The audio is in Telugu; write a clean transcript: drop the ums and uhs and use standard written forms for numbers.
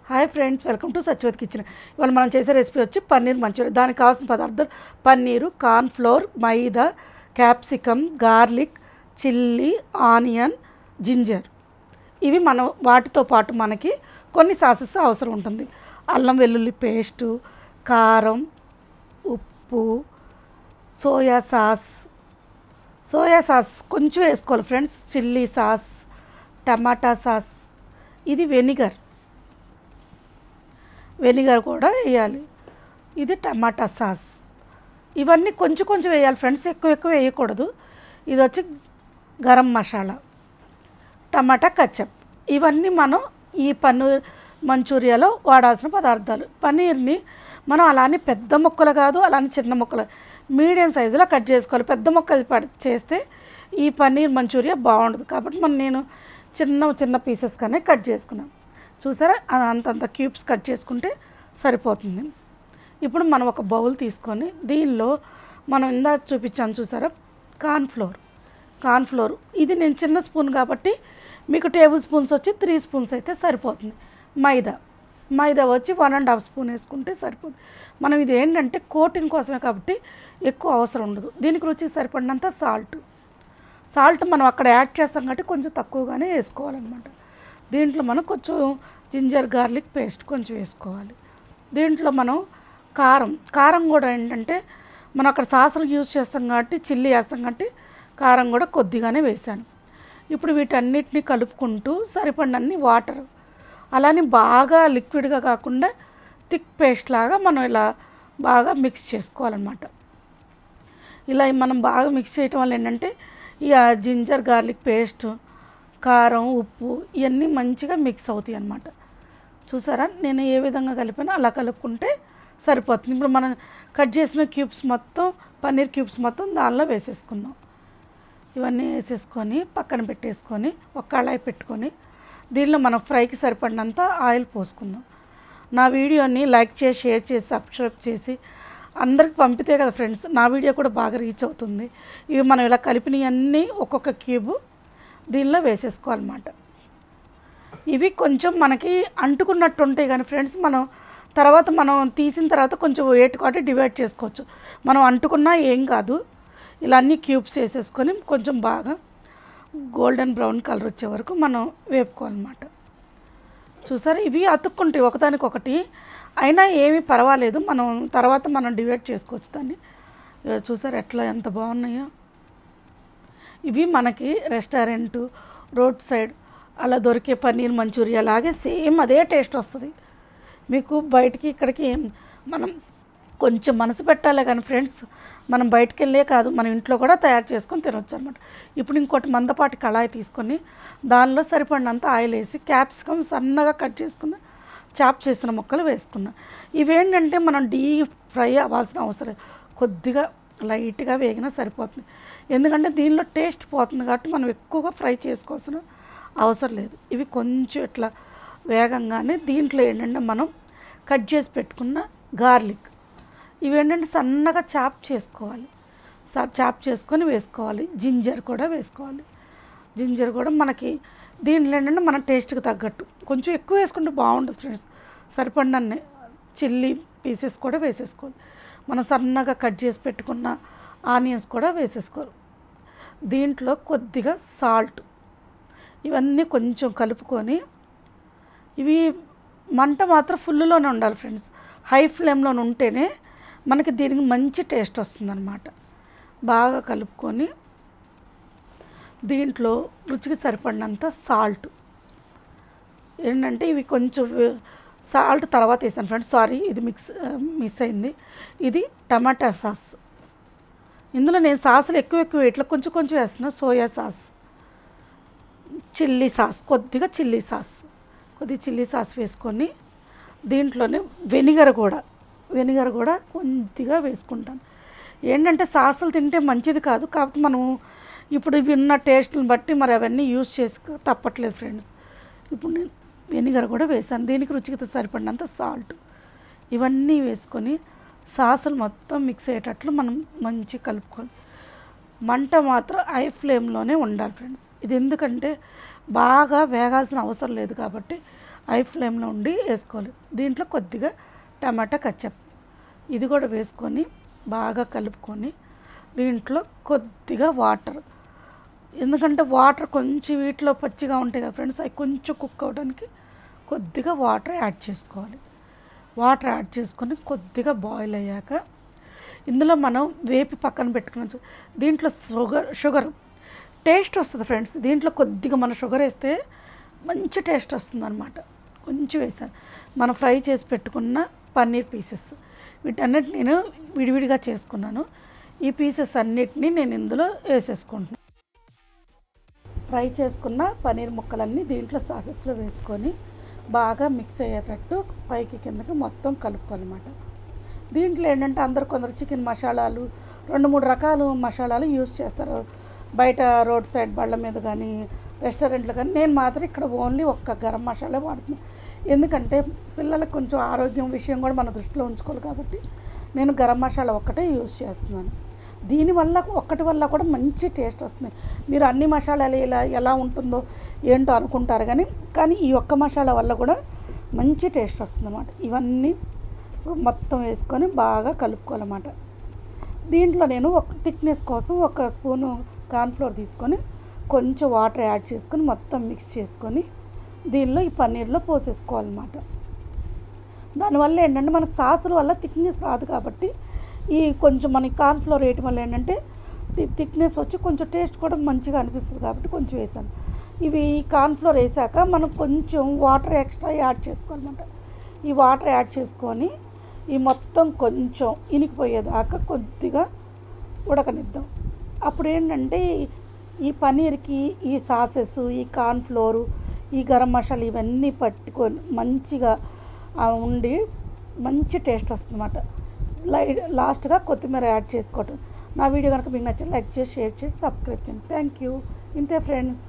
Hi friends, welcome to Satyavathi kitchen. ఇవాళ మనం చేసే రెసిపీ వచ్చి పన్నీర్ మంచూరియా. దానికి కావాల్సిన పదార్థాలు paneer, corn flour, maida, capsicum, garlic, chilli, onion, ginger. ఇవి మనం వాటితో పాటు మనకి కొన్ని సాసెస్ అవసరం ఉంటుంది. అల్లం వెల్లుల్లి పేస్టు, కారం, ఉప్పు, సోయా సాస్ కొంచెం వేసుకోవాలి ఫ్రెండ్స్, చిల్లీ సాస్, టమాటా సాస్, ఇది వెనిగర్ కూడా వేయాలి, ఇది టమాటా సాస్. ఇవన్నీ కొంచెం కొంచెం వేయాలి ఫ్రెండ్స్, ఎక్కువ వేయకూడదు. ఇది వచ్చి గరం మసాలా, టమాటా కచ్చప్. ఇవన్నీ మనం ఈ పన్నీర్ మంచూరియాలో వాడాల్సిన పదార్థాలు. పన్నీర్ని మనం అలానే పెద్ద ముక్కలు కాదు, అలానే చిన్న ముక్కలు మీడియం సైజులో కట్ చేసుకోవాలి. పెద్ద ముక్కలు చేస్తే ఈ పన్నీర్ మంచూరియా బాగుండదు, కాబట్టి నేను చిన్న పీసెస్గానే కట్ చేసుకున్నాను. చూసారా, అంతంత క్యూబ్స్ కట్ చేసుకుంటే సరిపోతుంది. ఇప్పుడు మనం ఒక బౌల్ తీసుకొని దీనిలో మనం ఇందాక చూపించాను చూసారా, కార్న్ ఫ్లోర్. ఇది నేను చిన్న స్పూన్ కాబట్టి మీకు టేబుల్ స్పూన్స్ వచ్చి 3 స్పూన్స్ అయితే సరిపోతుంది. మైదా వచ్చి 1.5 స్పూన్ వేసుకుంటే సరిపోతుంది. మనం ఇది ఏంటంటే కోటింగ్ కోసమే కాబట్టి ఎక్కువ అవసరం ఉండదు. దీనికి రుచికి సరిపడినంత సాల్ట్ మనం అక్కడ యాడ్ చేస్తాం కాబట్టి కొంచెం తక్కువగానే వేసుకోవాలన్నమాట. దీంట్లో మనం కొంచెం జింజర్ గార్లిక్ పేస్ట్ కొంచెం వేసుకోవాలి. దీంట్లో మనం కారం కూడా ఏంటంటే మనం అక్కడ సాసులు యూజ్ చేస్తాం కాబట్టి, చిల్లీ వేస్తాం కాబట్టి కారం కూడా కొద్దిగానే వేసాను. ఇప్పుడు వీటన్నిటిని కలుపుకుంటూ సరిపడినన్ని వాటర్, అలానే బాగా లిక్విడ్గా కాకుండా థిక్ పేస్ట్ లాగా మనం ఇలా బాగా మిక్స్ చేసుకోవాలన్నమాట. ఇలా మనం బాగా మిక్స్ చేయటం వల్ల ఏంటంటే ఈ జింజర్ గార్లిక్ పేస్ట్, కారం, ఉప్పు ఇవన్నీ మంచిగా మిక్స్ అవుతాయి అన్నమాట. చూసారా, నేను ఏ విధంగా కలిపానో అలా కలుపుకుంటే సరిపోతుంది. ఇప్పుడు మనం కట్ చేసిన పన్నీర్ క్యూబ్స్ మొత్తం దానిలో వేసేసుకుందాం. ఇవన్నీ వేసేసుకొని పక్కన పెట్టేసుకొని ఒక కళాయి పెట్టుకొని దీనిలో మనం ఫ్రైకి సరిపడినంత ఆయిల్ పోసుకుందాం. నా వీడియోని లైక్ చేసి, షేర్ చేసి, సబ్స్క్రైబ్ చేసి అందరికి పంపితే కదా ఫ్రెండ్స్ నా వీడియో కూడా బాగా రీచ్ అవుతుంది. ఇవి మనం ఇలా కలిపినవన్నీ ఒక్కొక్క క్యూబు దీనిలో వేసేసుకోవాలన్నమాట. ఇవి కొంచెం మనకి అంటుకున్నట్టు ఉంటాయి కానీ ఫ్రెండ్స్, మనం తీసిన తర్వాత కొంచెం వెయిట్ కాబట్టి డివైడ్ చేసుకోవచ్చు. మనం అంటుకున్నా ఏం కాదు. ఇలా అన్ని క్యూబ్స్ వేసేసుకొని కొంచెం బాగా గోల్డెన్ బ్రౌన్ కలర్ వచ్చే వరకు మనం వేపుకోవాలన్నమాట. చూసారా, ఇవి అతుక్కుంటాయి ఒకదానికొకటి, అయినా ఏమీ పర్వాలేదు, మనం డివైడ్ చేసుకోవచ్చు దాన్ని. చూసారా ఎంత బాగున్నాయో. ఇవి మనకి రెస్టారెంటు, రోడ్ సైడ్ అలా దొరికే పన్నీర్ మంచూరియా లాగే సేమ్ అదే టేస్ట్ వస్తుంది మీకు. బయటికి ఇక్కడికి మనం కొంచెం మనసు పెట్టాలి కానీ ఫ్రెండ్స్, మనం బయటికి వెళ్ళే కాదు, మన ఇంట్లో కూడా తయారు చేసుకొని తినొచ్చు అనమాట. ఇప్పుడు ఇంకోటి మందపాటి కళాయి తీసుకొని దానిలో సరిపడినంత ఆయిల్ వేసి క్యాప్సికమ్ సన్నగా కట్ చేసుకున్న చాప్ చేసిన ముక్కలు వేసుకున్నాం. ఇవేంటంటే మనం డీప్ ఫ్రై అవ్వాల్సిన అవసరం, కొద్దిగా లైట్గా వేగినా సరిపోతుంది. ఎందుకంటే దీనిలో టేస్ట్ పోతుంది కాబట్టి మనం ఎక్కువగా ఫ్రై చేసుకోవాల్సిన అవసరం లేదు. ఇవి కొంచెం ఇట్లా వేగంగానే దీంట్లో ఏంటంటే మనం కట్ చేసి పెట్టుకున్న గార్లిక్, ఇవేంటంటే సన్నగా చాప్ చేసుకొని వేసుకోవాలి. జింజర్ కూడా మనకి దీంట్లో ఏంటంటే మన టేస్ట్కి తగ్గట్టు కొంచెం ఎక్కువ వేసుకుంటే బాగుంటుంది ఫ్రెండ్స్. సరిపడినన్నే చిల్లీ పీసెస్ కూడా వేసేసుకోవాలి. మనం సన్నగా కట్ చేసి పెట్టుకున్న ఆనియన్స్ కూడా వేసేసుకోవాలి. దీంట్లో కొద్దిగా సాల్ట్, ఇవన్నీ కొంచెం కలుపుకొని, ఇవి మంట మాత్రం ఫుల్లోనే ఉండాలి ఫ్రెండ్స్. హై ఫ్లేమ్లో ఉంటేనే మనకి దీనికి మంచి టేస్ట్ వస్తుందన్నమాట. బాగా కలుపుకొని దీంట్లో రుచికి సరిపడినంత సాల్ట్, ఏంటంటే ఇవి కొంచెం సాల్ట్ తర్వాత వేసాను ఫ్రెండ్స్, సారీ ఇది మిస్ అయింది. ఇది టమాటా సాస్. ఇందులో నేను సాసులు ఎక్కువ ఇట్లా కొంచెం వేస్తున్నా. సోయా సాస్, కొద్దిగా చిల్లీ సాస్ వేసుకొని దీంట్లోనే వెనిగర్ కూడా కొద్దిగా వేసుకుంటాను. ఏంటంటే సాసులు తింటే మంచిది కాదు, కాకపోతే మనం ఇప్పుడు ఇవి ఉన్న టేస్ట్ని బట్టి మరి అవన్నీ యూజ్ తప్పట్లేదు ఫ్రెండ్స్. ఇప్పుడు నేను వెనిగర్ కూడా వేసాను. దీనికి రుచికి సరిపడినంత సాల్ట్, ఇవన్నీ వేసుకొని సాసులు మొత్తం మిక్స్ అయ్యేటట్లు మనం మంచిగా కలుపుకోవాలి. మంట మాత్రం హై ఫ్లేమ్లోనే ఉండాలి ఫ్రెండ్స్. ఇది ఎందుకంటే బాగా వేగాల్సిన అవసరం లేదు కాబట్టి హై ఫ్లేమ్లో ఉండి వేసుకోవాలి. దీంట్లో కొద్దిగా టమాటా కచ్చప్ ఇది కూడా వేసుకొని బాగా కలుపుకొని దీంట్లో కొద్దిగా వాటర్, ఎందుకంటే వాటర్ కొంచెం వీటిలో పచ్చిగా ఉంటాయి కదా ఫ్రెండ్స్, అవి కొంచెం కుక్ అవ్వడానికి కొద్దిగా వాటర్ యాడ్ చేసుకోవాలి. వాటర్ యాడ్ చేసుకొని కొద్దిగా బాయిల్ అయ్యాక ఇందులో మనం వేపి పక్కన పెట్టుకున్నాం. దీంట్లో షుగర్ టేస్ట్ వస్తుంది ఫ్రెండ్స్. దీంట్లో కొద్దిగా మన షుగర్ వేస్తే మంచి టేస్ట్ వస్తుంది అనమాట. కొంచెం వేసాను. మనం ఫ్రై చేసి పెట్టుకున్న పన్నీర్ పీసెస్ వీటన్నిటి నేను విడివిడిగా చేసుకున్నాను. ఈ పీసెస్ అన్నిటినీ నేను ఇందులో వేసేసుకుంటున్నాను. ఫ్రై చేసుకున్న పన్నీర్ ముక్కలన్నీ దీంట్లో సాసెస్లో వేసుకొని బాగా మిక్స్ అయ్యేటట్టు పైకి కిందకి మొత్తం కలుపుకోవాలన్నమాట. దీంట్లో ఏంటంటే కొందరు చికెన్ మసాలాలు 2-3 రకాల మసాలాలు యూస్ చేస్తారు బయట రోడ్ సైడ్ బళ్ళ మీద కానీ రెస్టారెంట్లో కానీ. నేను మాత్రం ఇక్కడ ఓన్లీ ఒక్క గరం మసాలా వాడుతున్నాను. ఎందుకంటే పిల్లలకు కొంచెం ఆరోగ్యం విషయం కూడా మన దృష్టిలో ఉంచుకోవాలి కాబట్టి నేను గరం మసాలా ఒక్కటే యూస్ చేస్తున్నాను. దీనివల్ల ఒక్కటి వల్ల కూడా మంచి టేస్ట్ వస్తుంది. మీరు అన్ని మసాలాలు ఎలా ఉంటుందో ఏంటో అనుకుంటారు కానీ ఈ ఒక్క మసాలా వల్ల కూడా మంచి టేస్ట్ వస్తుంది అన్నమాట. ఇవన్నీ మొత్తం వేసుకొని బాగా కలుపుకోవాలన్నమాట. దీంట్లో నేను ఒక థిక్నెస్ కోసం 1 స్పూను కార్న్ఫ్లోర్ తీసుకొని కొంచెం వాటర్ యాడ్ చేసుకొని మొత్తం మిక్స్ చేసుకొని దీనిలో ఈ పన్నీర్లో పోసేసుకోవాలన్నమాట. దానివల్ల ఏంటంటే మనకు సాసుల వల్ల థిక్నెస్ రాదు కాబట్టి ఈ కొంచెం మనకి కార్న్ఫ్లోర్ వేయటం వల్ల ఏంటంటే థిక్నెస్ వచ్చి కొంచెం టేస్ట్ కూడా మంచిగా అనిపిస్తుంది కాబట్టి కొంచెం వేసాను. ఇవి కార్న్ఫ్లోర్ వేసాక మనం కొంచెం వాటర్ ఎక్స్ట్రా యాడ్ చేసుకోవాలన్నమాట. ఈ వాటర్ యాడ్ చేసుకొని ఈ మొత్తం కొంచెం ఇనికిపోయేదాకా కొద్దిగా ఉడకనిద్దాం. అప్పుడు ఏంటంటే ఈ పన్నీర్కి ఈ సాసెస్, ఈ కార్న్ఫ్లోరు, ఈ గరం మసాలా ఇవన్నీ పట్టుకొని మంచిగా ఉండి మంచి టేస్ట్ వస్తుందన్నమాట. లాస్ట్గా కొత్తిమీర యాడ్ చేసుకోవటం. నా వీడియో కనుక మీకు నచ్చితే లైక్ చేసి షేర్ చేసి సబ్స్క్రైబ్ చేయండి. Thank you. ఇంతే ఫ్రెండ్స్.